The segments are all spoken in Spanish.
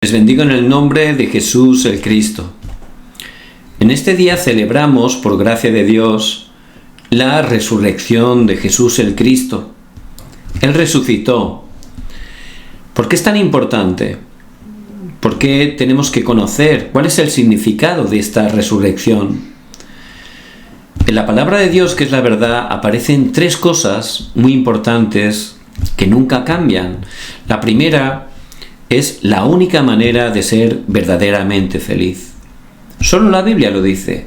Les bendigo en el nombre de Jesús el Cristo. En este día celebramos, por gracia de Dios, la resurrección de Jesús el Cristo. Él resucitó. ¿Por qué es tan importante? ¿Por qué tenemos que conocer cuál es el significado de esta resurrección? En la palabra de Dios, que es la verdad, aparecen tres cosas muy importantes que nunca cambian. La primera es la única manera de ser verdaderamente feliz. Solo la Biblia lo dice.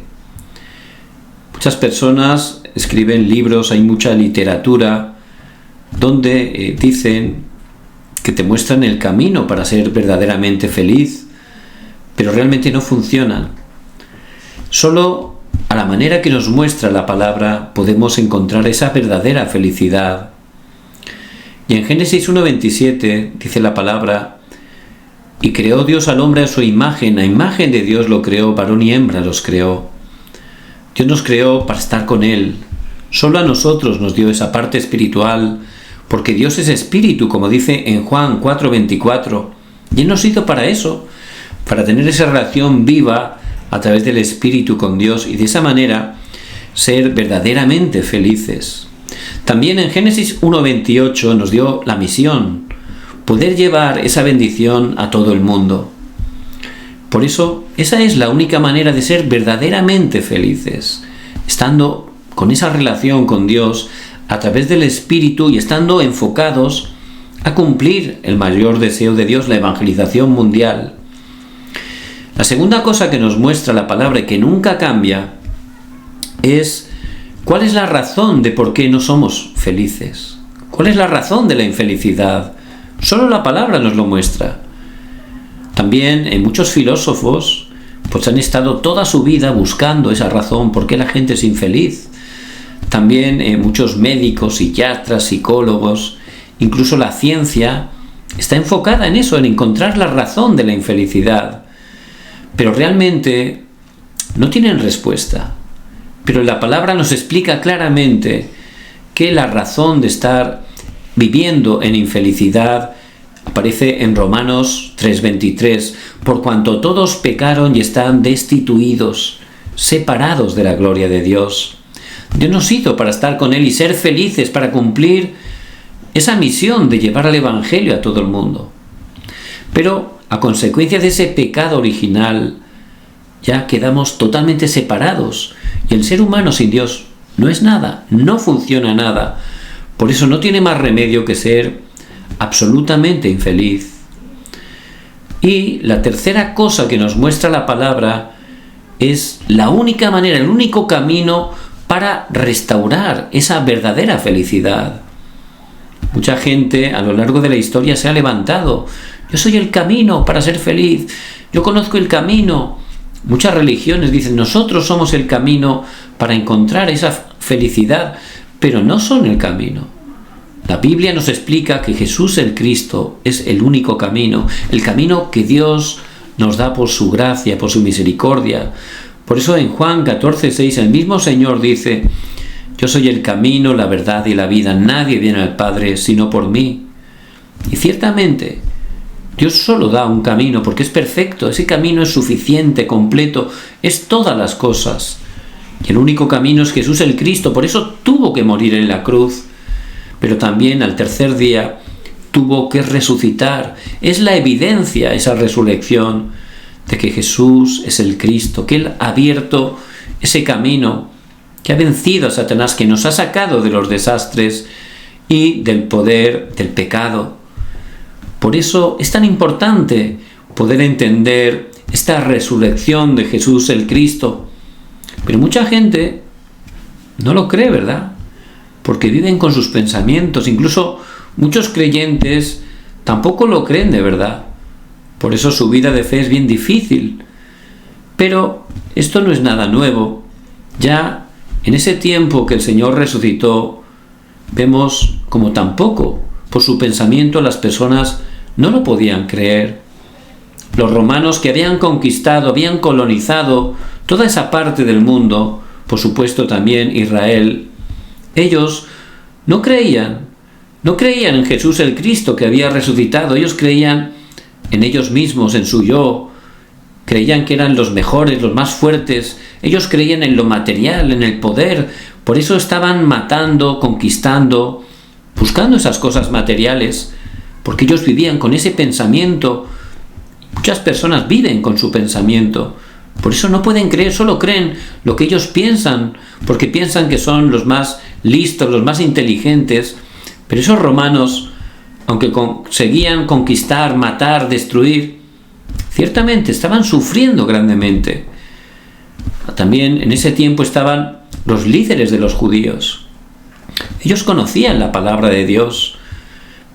Muchas personas escriben libros, hay mucha literatura donde dicen que te muestran el camino para ser verdaderamente feliz, pero realmente no funcionan. Solo a la manera que nos muestra la palabra podemos encontrar esa verdadera felicidad. Y en Génesis 1:27 dice la palabra: y creó Dios al hombre a su imagen, a imagen de Dios lo creó, varón y hembra los creó. Dios nos creó para estar con Él. Solo a nosotros nos dio esa parte espiritual, porque Dios es espíritu, como dice en Juan 4:24. Y Él nos hizo para eso, para tener esa relación viva a través del espíritu con Dios y de esa manera ser verdaderamente felices. También en Génesis 1:28 nos dio la misión: poder llevar esa bendición a todo el mundo. Por eso, esa es la única manera de ser verdaderamente felices, estando con esa relación con Dios a través del Espíritu y estando enfocados a cumplir el mayor deseo de Dios, la evangelización mundial. La segunda cosa que nos muestra la palabra y que nunca cambia es cuál es la razón de por qué no somos felices. ¿Cuál es la razón de la infelicidad? Solo la palabra nos lo muestra. También muchos filósofos pues han estado toda su vida buscando esa razón por qué la gente es infeliz. También muchos médicos, psiquiatras, psicólogos, incluso la ciencia está enfocada en eso, en encontrar la razón de la infelicidad. Pero realmente no tienen respuesta. Pero la palabra nos explica claramente que la razón de estar viviendo en infelicidad aparece en Romanos 3:23, por cuanto todos pecaron y están destituidos, separados de la gloria de Dios. Dios nos hizo para estar con Él y ser felices, para cumplir esa misión de llevar el Evangelio a todo el mundo. Pero a consecuencia de ese pecado original, ya quedamos totalmente separados, y el ser humano sin Dios no es nada, no funciona nada. Por eso no tiene más remedio que ser absolutamente infeliz. Y la tercera cosa que nos muestra la palabra es la única manera, el único camino para restaurar esa verdadera felicidad. Mucha gente a lo largo de la historia se ha levantado: yo soy el camino para ser feliz, yo conozco el camino. Muchas religiones dicen: nosotros somos el camino para encontrar esa felicidad, pero no son el camino. La Biblia nos explica que Jesús el Cristo es el único camino, el camino que Dios nos da por su gracia, por su misericordia. Por eso en Juan 14:6 el mismo Señor dice: yo soy el camino, la verdad y la vida, nadie viene al Padre sino por mí. Y ciertamente Dios solo da un camino porque es perfecto, ese camino es suficiente, completo, es todas las cosas. Y el único camino es Jesús el Cristo, por eso tuvo que morir en la cruz, pero también al tercer día tuvo que resucitar. Es la evidencia, esa resurrección, de que Jesús es el Cristo, que Él ha abierto ese camino, que ha vencido a Satanás, que nos ha sacado de los desastres y del poder del pecado. Por eso es tan importante poder entender esta resurrección de Jesús el Cristo. Pero mucha gente no lo cree, ¿verdad? Porque viven con sus pensamientos. Incluso muchos creyentes tampoco lo creen de verdad. Por eso su vida de fe es bien difícil. Pero esto no es nada nuevo. Ya en ese tiempo que el Señor resucitó, vemos como tampoco por su pensamiento las personas no lo podían creer. Los romanos, que habían conquistado, habían colonizado toda esa parte del mundo, por supuesto también Israel, ellos no creían en Jesús el Cristo que había resucitado. Ellos creían en ellos mismos, en su yo. Creían que eran los mejores, los más fuertes. Ellos creían en lo material, en el poder. Por eso estaban matando, conquistando, buscando esas cosas materiales, porque ellos vivían con ese pensamiento. Muchas personas viven con su pensamiento. Por eso no pueden creer, solo creen lo que ellos piensan, porque piensan que son los más listos, los más inteligentes. Pero esos romanos, aunque conseguían conquistar, matar, destruir, ciertamente estaban sufriendo grandemente. También en ese tiempo estaban los líderes de los judíos. Ellos conocían la palabra de Dios,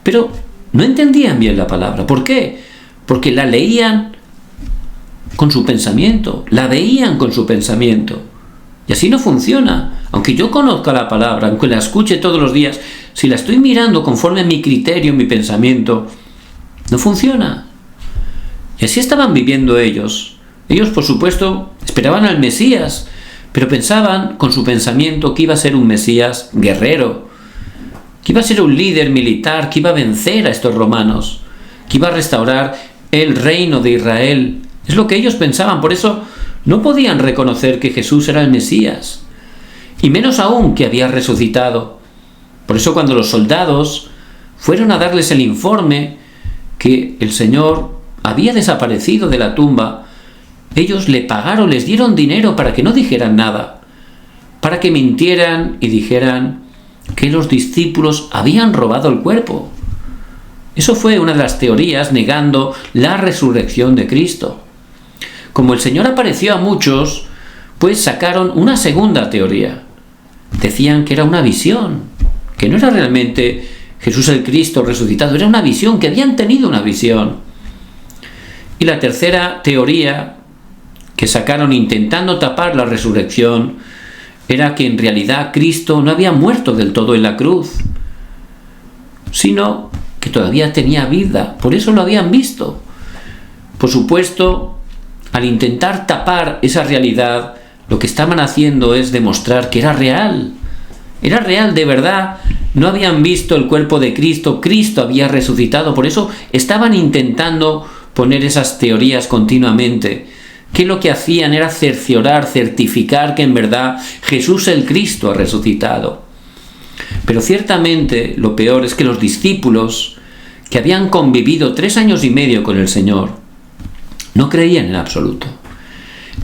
pero no entendían bien la palabra. ¿Por qué? Porque la leían con su pensamiento, la veían con su pensamiento. Y así no funciona. Aunque yo conozca la palabra, aunque la escuche todos los días, si la estoy mirando conforme a mi criterio, mi pensamiento, no funciona. Y así estaban viviendo ellos. Ellos, por supuesto, esperaban al Mesías, pero pensaban con su pensamiento que iba a ser un Mesías guerrero, que iba a ser un líder militar, que iba a vencer a estos romanos, que iba a restaurar el reino de Israel. Es lo que ellos pensaban, por eso no podían reconocer que Jesús era el Mesías, y menos aún que había resucitado. Por eso cuando los soldados fueron a darles el informe que el Señor había desaparecido de la tumba, ellos le pagaron, les dieron dinero para que no dijeran nada, para que mintieran y dijeran que los discípulos habían robado el cuerpo. Eso fue una de las teorías negando la resurrección de Cristo. Como el Señor apareció a muchos, pues sacaron una segunda teoría. Decían que era una visión, que no era realmente Jesús el Cristo resucitado, era una visión, que habían tenido una visión. Y la tercera teoría que sacaron intentando tapar la resurrección era que en realidad Cristo no había muerto del todo en la cruz, sino que todavía tenía vida, por eso lo habían visto. Por supuesto, al intentar tapar esa realidad, lo que estaban haciendo es demostrar que era real de verdad. No habían visto el cuerpo de Cristo, Cristo había resucitado, por eso estaban intentando poner esas teorías continuamente, que lo que hacían era cerciorar, certificar que en verdad Jesús el Cristo ha resucitado. Pero ciertamente lo peor es que los discípulos, que habían convivido 3 años y medio con el Señor, no creían en absoluto.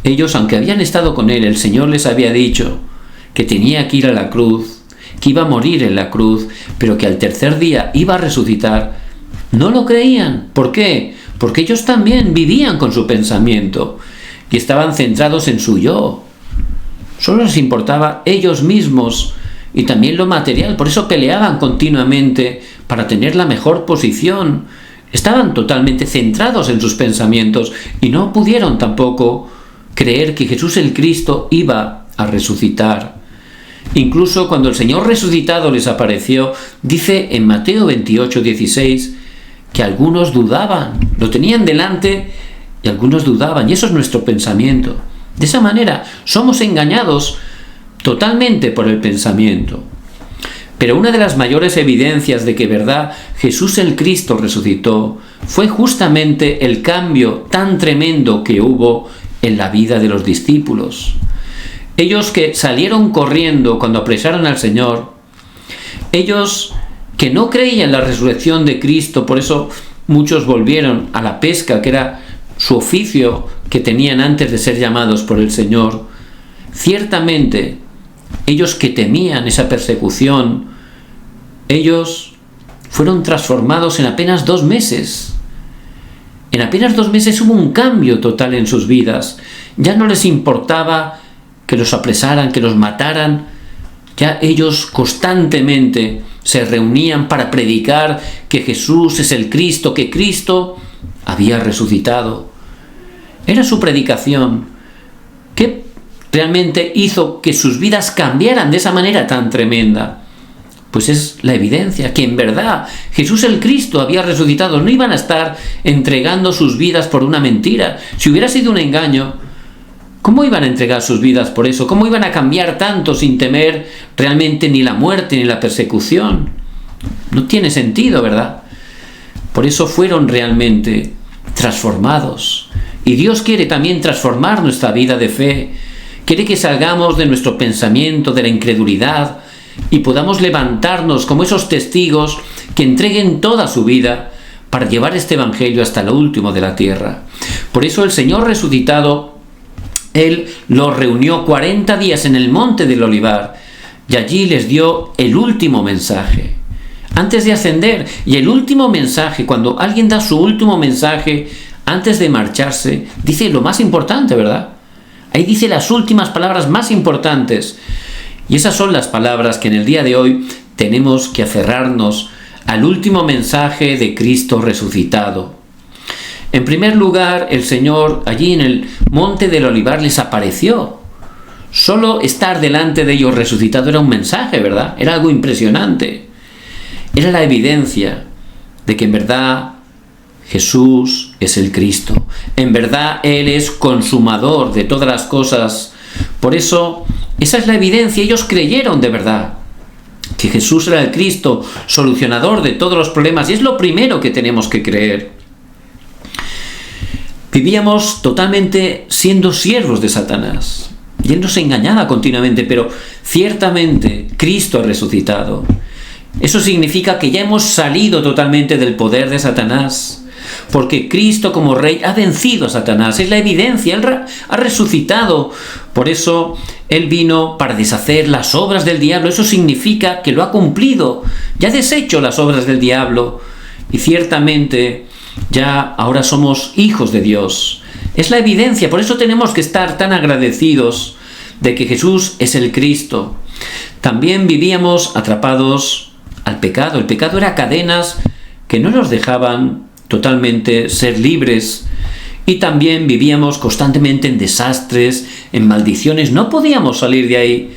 Ellos, aunque habían estado con Él, el Señor les había dicho que tenía que ir a la cruz, que iba a morir en la cruz, pero que al tercer día iba a resucitar. No lo creían. ¿Por qué? Porque ellos también vivían con su pensamiento y estaban centrados en su yo. Solo les importaba ellos mismos y también lo material. Por eso peleaban continuamente para tener la mejor posición. Estaban totalmente centrados en sus pensamientos y no pudieron tampoco creer que Jesús el Cristo iba a resucitar. Incluso cuando el Señor resucitado les apareció, dice en Mateo 28:16, que algunos dudaban, lo tenían delante y algunos dudaban, y eso es nuestro pensamiento. De esa manera somos engañados totalmente por el pensamiento. Pero una de las mayores evidencias de que verdad Jesús el Cristo resucitó fue justamente el cambio tan tremendo que hubo en la vida de los discípulos. Ellos que salieron corriendo cuando apresaron al Señor, ellos que no creían en la resurrección de Cristo, por eso muchos volvieron a la pesca, que era su oficio que tenían antes de ser llamados por el Señor. Ciertamente, ellos que temían esa persecución, ellos fueron transformados en apenas 2 meses. En apenas 2 meses hubo un cambio total en sus vidas. Ya no les importaba que los apresaran, que los mataran. Ya ellos constantemente se reunían para predicar que Jesús es el Cristo, que Cristo había resucitado. Era su predicación que realmente hizo que sus vidas cambiaran de esa manera tan tremenda. Pues es la evidencia que en verdad Jesús el Cristo había resucitado. No iban a estar entregando sus vidas por una mentira. Si hubiera sido un engaño, ¿cómo iban a entregar sus vidas por eso? ¿Cómo iban a cambiar tanto sin temer realmente ni la muerte ni la persecución? No tiene sentido, ¿verdad? Por eso fueron realmente transformados. Y Dios quiere también transformar nuestra vida de fe. Quiere que salgamos de nuestro pensamiento, de la incredulidad, y podamos levantarnos como esos testigos que entreguen toda su vida para llevar este evangelio hasta lo último de la tierra. Por eso el Señor resucitado, Él los reunió 40 días en el monte del Olivar y allí les dio el último mensaje antes de ascender. Y el último mensaje, cuando alguien da su último mensaje antes de marcharse, dice lo más importante, ¿verdad? Ahí dice las últimas palabras más importantes. Y esas son las palabras que en el día de hoy tenemos que aferrarnos al último mensaje de Cristo resucitado. En primer lugar, el Señor allí en el monte del Olivar les apareció. Solo estar delante de ellos resucitado era un mensaje, ¿verdad? Era algo impresionante. Era la evidencia de que en verdad Jesús es el Cristo. En verdad Él es consumador de todas las cosas. Por eso, esa es la evidencia. Ellos creyeron de verdad que Jesús era el Cristo, solucionador de todos los problemas. Y es lo primero que tenemos que creer. Vivíamos totalmente siendo siervos de Satanás. Y Él nos engañaba continuamente, pero ciertamente Cristo ha resucitado. Eso significa que ya hemos salido totalmente del poder de Satanás, porque Cristo como Rey ha vencido a Satanás. Es la evidencia, Él ha resucitado. Por eso Él vino para deshacer las obras del diablo. Eso significa que lo ha cumplido, ya ha deshecho las obras del diablo. Y ciertamente ya ahora somos hijos de Dios. Es la evidencia, por eso tenemos que estar tan agradecidos de que Jesús es el Cristo. También vivíamos atrapados al pecado. El pecado era cadenas que no nos dejaban totalmente ser libres. Y también vivíamos constantemente en desastres, en maldiciones. No podíamos salir de ahí.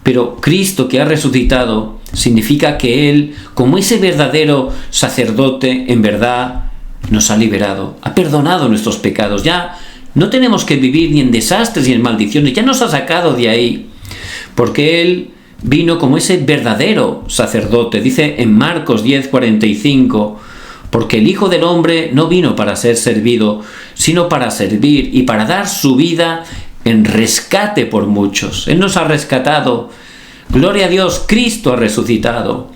Pero Cristo que ha resucitado significa que Él, como ese verdadero sacerdote, en verdad nos ha liberado, ha perdonado nuestros pecados. Ya no tenemos que vivir ni en desastres ni en maldiciones. Ya nos ha sacado de ahí. Porque Él vino como ese verdadero sacerdote. Dice en Marcos 10:45, porque el Hijo del Hombre no vino para ser servido, sino para servir y para dar su vida en rescate por muchos. Él nos ha rescatado. Gloria a Dios, Cristo ha resucitado.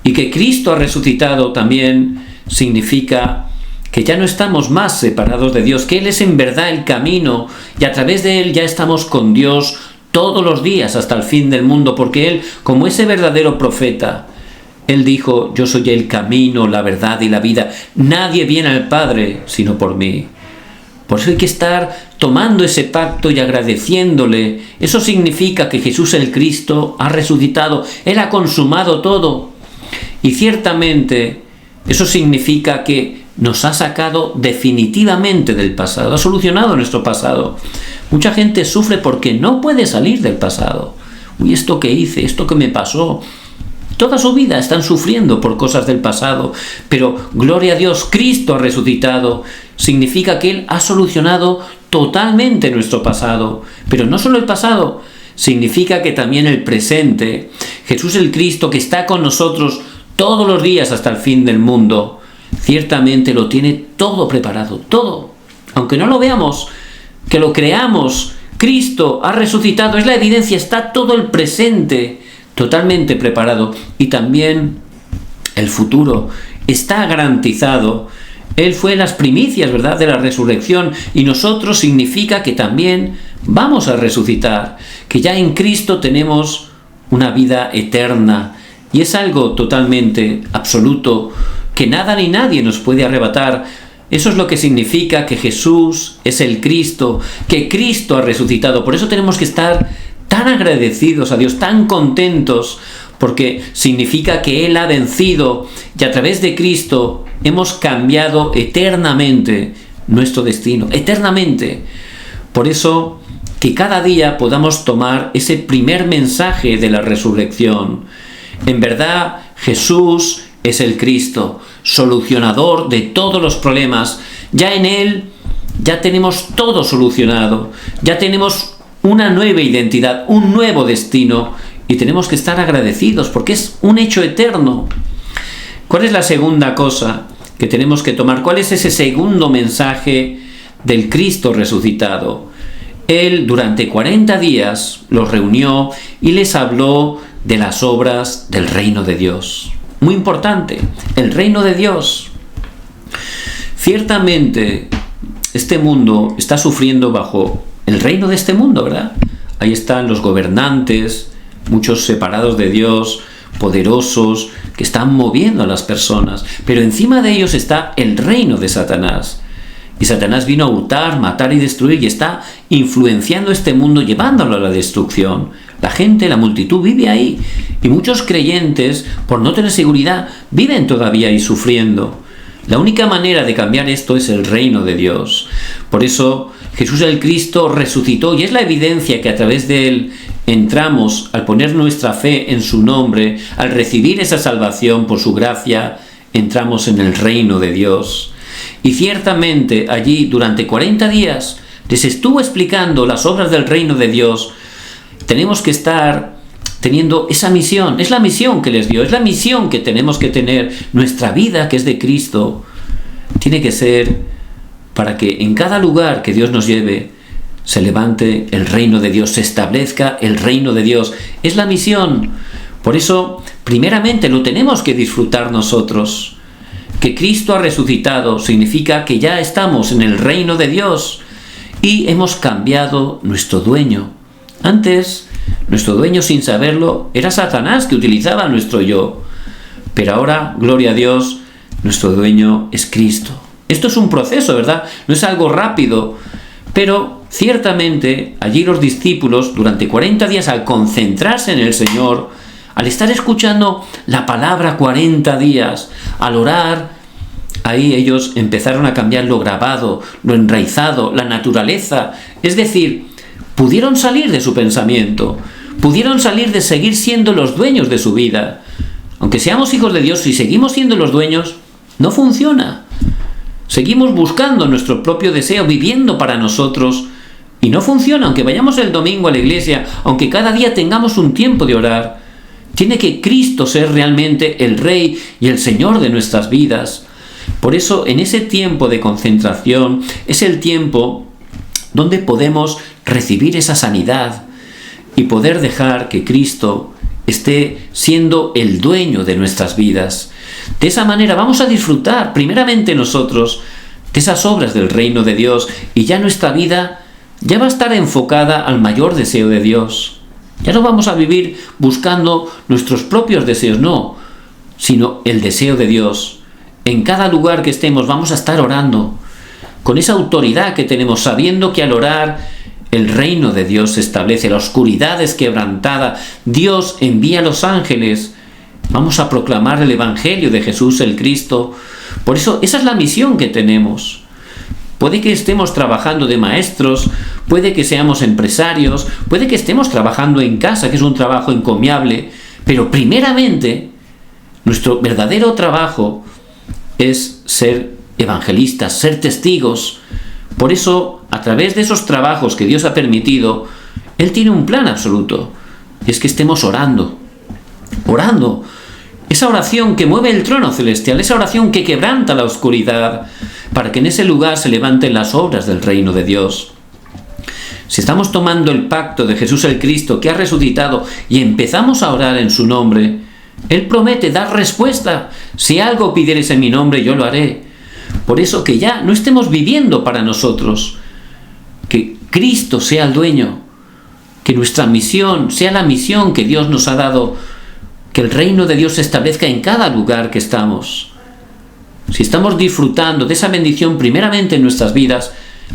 Y que Cristo ha resucitado también significa que ya no estamos más separados de Dios, que Él es en verdad el camino y a través de Él ya estamos con Dios todos los días hasta el fin del mundo, porque Él, como ese verdadero profeta, Él dijo: yo soy el camino, la verdad y la vida. Nadie viene al Padre sino por mí. Por eso hay que estar tomando ese pacto y agradeciéndole. Eso significa que Jesús el Cristo ha resucitado. Él ha consumado todo. Y ciertamente eso significa que nos ha sacado definitivamente del pasado. Ha solucionado nuestro pasado. Mucha gente sufre porque no puede salir del pasado. Uy, esto que hice, esto que me pasó. Toda su vida están sufriendo por cosas del pasado, pero gloria a Dios, Cristo ha resucitado. Significa que Él ha solucionado totalmente nuestro pasado. Pero no solo el pasado, significa que también el presente. Jesús el Cristo, que está con nosotros todos los días hasta el fin del mundo, ciertamente lo tiene todo preparado, todo. Aunque no lo veamos, que lo creamos, Cristo ha resucitado, es la evidencia, está todo el presente totalmente preparado. Y también el futuro está garantizado. Él fue las primicias, ¿verdad?, de la resurrección, y nosotros significa que también vamos a resucitar, que ya en Cristo tenemos una vida eterna, y es algo totalmente absoluto que nada ni nadie nos puede arrebatar. Eso es lo que significa que Jesús es el Cristo, que Cristo ha resucitado. Por eso tenemos que estar tan agradecidos a Dios, tan contentos, porque significa que Él ha vencido y a través de Cristo hemos cambiado eternamente nuestro destino, eternamente. Por eso que cada día podamos tomar ese primer mensaje de la resurrección. En verdad, Jesús es el Cristo, solucionador de todos los problemas. Ya en Él ya tenemos todo solucionado, ya tenemos una nueva identidad, un nuevo destino, y tenemos que estar agradecidos porque es un hecho eterno. ¿Cuál es la segunda cosa? que tenemos que tomar. ¿Cuál es ese segundo mensaje del Cristo resucitado? Él durante 40 días los reunió y les habló de las obras del reino de Dios. Muy importante, el reino de Dios. Ciertamente, este mundo está sufriendo bajo el reino de este mundo, ¿verdad? Ahí están los gobernantes, muchos separados de Dios, poderosos, que están moviendo a las personas. Pero encima de ellos está el reino de Satanás. Y Satanás vino a hurtar, matar y destruir y está influenciando este mundo, llevándolo a la destrucción. La gente, la multitud vive ahí. Y muchos creyentes, por no tener seguridad, viven todavía ahí sufriendo. La única manera de cambiar esto es el reino de Dios. Por eso Jesús el Cristo resucitó y es la evidencia que a través de Él entramos, al poner nuestra fe en su nombre, al recibir esa salvación por su gracia, entramos en el reino de Dios. Y ciertamente allí durante 40 días les estuvo explicando las obras del reino de Dios. Tenemos que estar teniendo esa misión, es la misión que les dio, es la misión que tenemos que tener. Nuestra vida, que es de Cristo, tiene que ser para que en cada lugar que Dios nos lleve se levante el reino de Dios, se establezca el reino de Dios. Es la misión. Por eso, primeramente, lo tenemos que disfrutar nosotros. Que Cristo ha resucitado significa que ya estamos en el reino de Dios y hemos cambiado nuestro dueño. Antes, nuestro dueño, sin saberlo, era Satanás, que utilizaba nuestro yo. Pero ahora, gloria a Dios, nuestro dueño es Cristo. Esto es un proceso, ¿verdad? No es algo rápido, pero ciertamente allí los discípulos, durante 40 días, al concentrarse en el Señor, al estar escuchando la palabra 40 días, al orar, ahí ellos empezaron a cambiar lo grabado, lo enraizado, la naturaleza. Es decir, pudieron salir de su pensamiento, pudieron salir de seguir siendo los dueños de su vida. Aunque seamos hijos de Dios, si seguimos siendo los dueños, no funciona. Seguimos buscando nuestro propio deseo, viviendo para nosotros, y no funciona. Aunque vayamos el domingo a la iglesia, aunque cada día tengamos un tiempo de orar, tiene que Cristo ser realmente el Rey y el Señor de nuestras vidas. Por eso, en ese tiempo de concentración, es el tiempo donde podemos recibir esa sanidad y poder dejar que Cristo esté siendo el dueño de nuestras vidas. De esa manera vamos a disfrutar, primeramente nosotros, de esas obras del reino de Dios, y ya nuestra vida ya va a estar enfocada al mayor deseo de Dios. Ya no vamos a vivir buscando nuestros propios deseos, no, sino el deseo de Dios. En cada lugar que estemos vamos a estar orando, con esa autoridad que tenemos, sabiendo que al orar el reino de Dios se establece, la oscuridad es quebrantada, Dios envía a los ángeles. Vamos a proclamar el Evangelio de Jesús el Cristo. Por eso esa es la misión que tenemos. Puede que estemos trabajando de maestros, puede que seamos empresarios, puede que estemos trabajando en casa, que es un trabajo encomiable, pero primeramente nuestro verdadero trabajo es ser evangelistas, ser testigos. Por eso, a través de esos trabajos que Dios ha permitido, Él tiene un plan absoluto. Es que estemos orando. Esa oración que mueve el trono celestial, esa oración que quebranta la oscuridad, para que en ese lugar se levanten las obras del reino de Dios. Si estamos tomando el pacto de Jesús el Cristo, que ha resucitado, y empezamos a orar en su nombre, Él promete dar respuesta. Si algo pidiereis en mi nombre, yo lo haré. Por eso, que ya no estemos viviendo para nosotros, que Cristo sea el dueño, que nuestra misión sea la misión que Dios nos ha dado, que el reino de Dios se establezca en cada lugar que estamos. Si estamos disfrutando de esa bendición primeramente en nuestras vidas,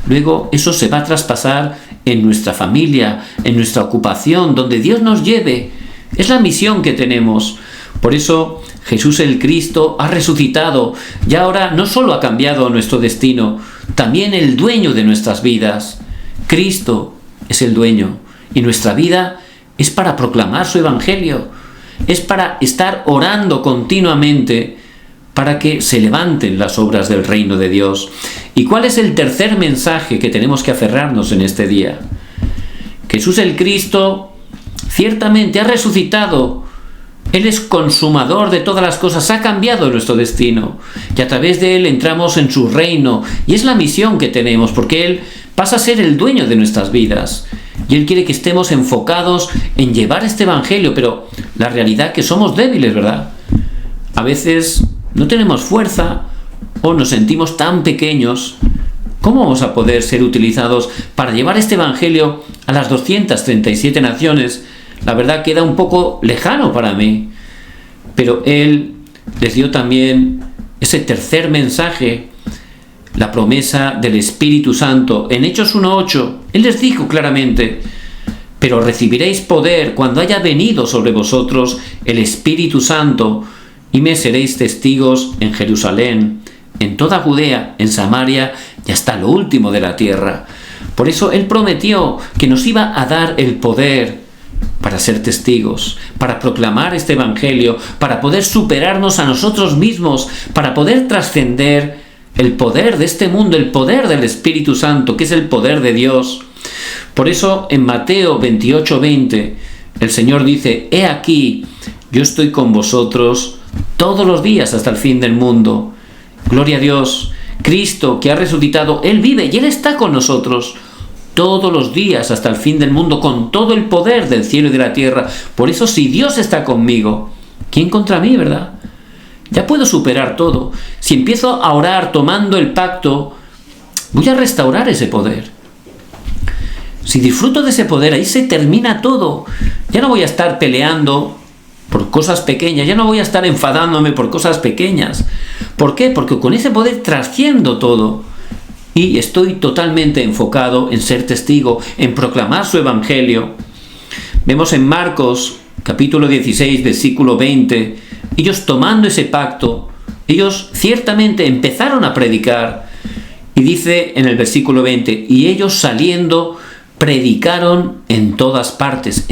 luego eso se va a traspasar en nuestra familia, en nuestra ocupación, donde Dios nos lleve. Es la misión que tenemos. Por eso Jesús el Cristo ha resucitado y ahora no solo ha cambiado nuestro destino, también el dueño de nuestras vidas. Cristo es el dueño y nuestra vida es para proclamar su evangelio, es para estar orando continuamente para que se levanten las obras del reino de Dios. ¿Y cuál es el tercer mensaje que tenemos que aferrarnos en este día? Jesús el Cristo ciertamente ha resucitado Él es consumador de todas las cosas, ha cambiado nuestro destino y a través de Él entramos en su reino y es la misión que tenemos porque Él pasa a ser el dueño de nuestras vidas y Él quiere que estemos enfocados en llevar este evangelio, pero la realidad es que somos débiles, ¿verdad? A veces no tenemos fuerza o nos sentimos tan pequeños. ¿Cómo vamos a poder ser utilizados para llevar este evangelio a las 237 naciones? La verdad queda un poco lejano para mí, pero Él les dio también ese tercer mensaje, la promesa del Espíritu Santo. En Hechos 1:8, Él les dijo claramente: pero recibiréis poder cuando haya venido sobre vosotros el Espíritu Santo, y me seréis testigos en Jerusalén, en toda Judea, en Samaria y hasta lo último de la tierra. Por eso Él prometió que nos iba a dar el poder para ser testigos, para proclamar este evangelio, para poder superarnos a nosotros mismos, para poder trascender el poder de este mundo, el poder del Espíritu Santo, que es el poder de Dios. Por eso en Mateo 28:20 el Señor dice: he aquí, yo estoy con vosotros todos los días hasta el fin del mundo. Gloria a Dios. Cristo, que ha resucitado, Él vive y Él está con nosotros todos los días hasta el fin del mundo, con todo el poder del cielo y de la tierra. Por eso, si Dios está conmigo, ¿quién contra mí, verdad? Ya puedo superar todo. Si empiezo a orar tomando el pacto, voy a restaurar ese poder. Si disfruto de ese poder, ahí se termina todo. Ya no voy a estar peleando por cosas pequeñas, ya no voy a estar enfadándome por cosas pequeñas. ¿Por qué? Porque con ese poder trasciendo todo. Y estoy totalmente enfocado en ser testigo, en proclamar su evangelio. Vemos en Marcos, capítulo 16, versículo 20, ellos tomando ese pacto, ellos ciertamente empezaron a predicar. Y dice en el versículo 20, y ellos saliendo, predicaron en todas partes,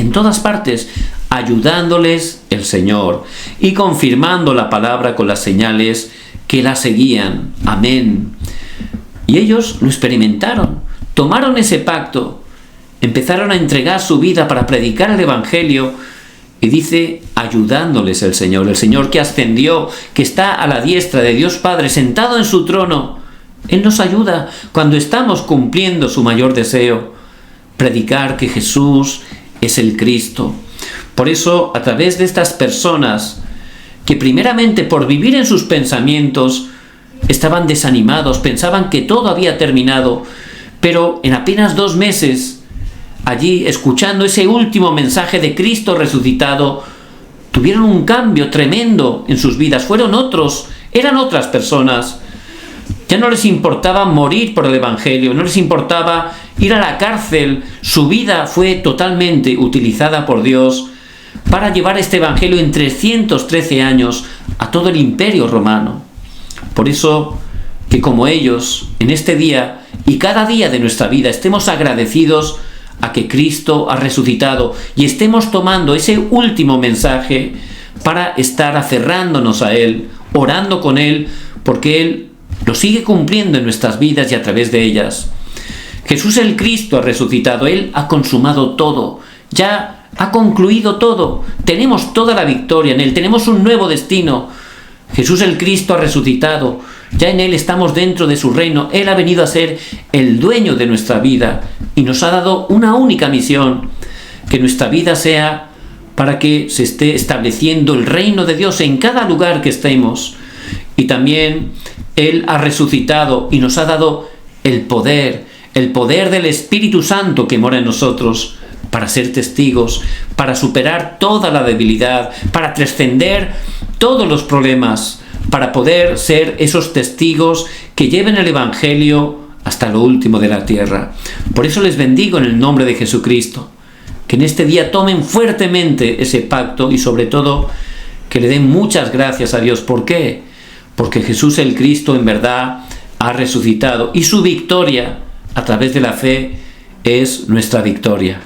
ayudándoles el Señor y confirmando la palabra con las señales que la seguían. Amén. Y ellos lo experimentaron, tomaron ese pacto, empezaron a entregar su vida para predicar el evangelio y dice ayudándoles el Señor que ascendió, que está a la diestra de Dios Padre, sentado en su trono. Él nos ayuda cuando estamos cumpliendo su mayor deseo, predicar que Jesús es el Cristo. Por eso, a través de estas personas que primeramente por vivir en sus pensamientos estaban desanimados, pensaban que todo había terminado, pero en apenas 2 meses, allí escuchando ese último mensaje de Cristo resucitado, tuvieron un cambio tremendo en sus vidas. Eran otras personas. Ya no les importaba morir por el evangelio, no les importaba ir a la cárcel. Su vida fue totalmente utilizada por Dios para llevar este evangelio en 313 años a todo el imperio romano. Por eso, que como ellos, en este día y cada día de nuestra vida, estemos agradecidos a que Cristo ha resucitado y estemos tomando ese último mensaje para estar aferrándonos a Él, orando con Él, porque Él lo sigue cumpliendo en nuestras vidas y a través de ellas. Jesús el Cristo ha resucitado, Él ha consumado todo, ya ha concluido todo, tenemos toda la victoria en Él, tenemos un nuevo destino. Jesús el Cristo ha resucitado, ya en Él estamos dentro de su reino, Él ha venido a ser el dueño de nuestra vida y nos ha dado una única misión, que nuestra vida sea para que se esté estableciendo el reino de Dios en cada lugar que estemos. Y también Él ha resucitado y nos ha dado el poder del Espíritu Santo que mora en nosotros, para ser testigos, para superar toda la debilidad, para trascender todos los problemas, para poder ser esos testigos que lleven el evangelio hasta lo último de la tierra. Por eso les bendigo en el nombre de Jesucristo, que en este día tomen fuertemente ese pacto y sobre todo que le den muchas gracias a Dios. ¿Por qué? Porque Jesús el Cristo en verdad ha resucitado y su victoria a través de la fe es nuestra victoria.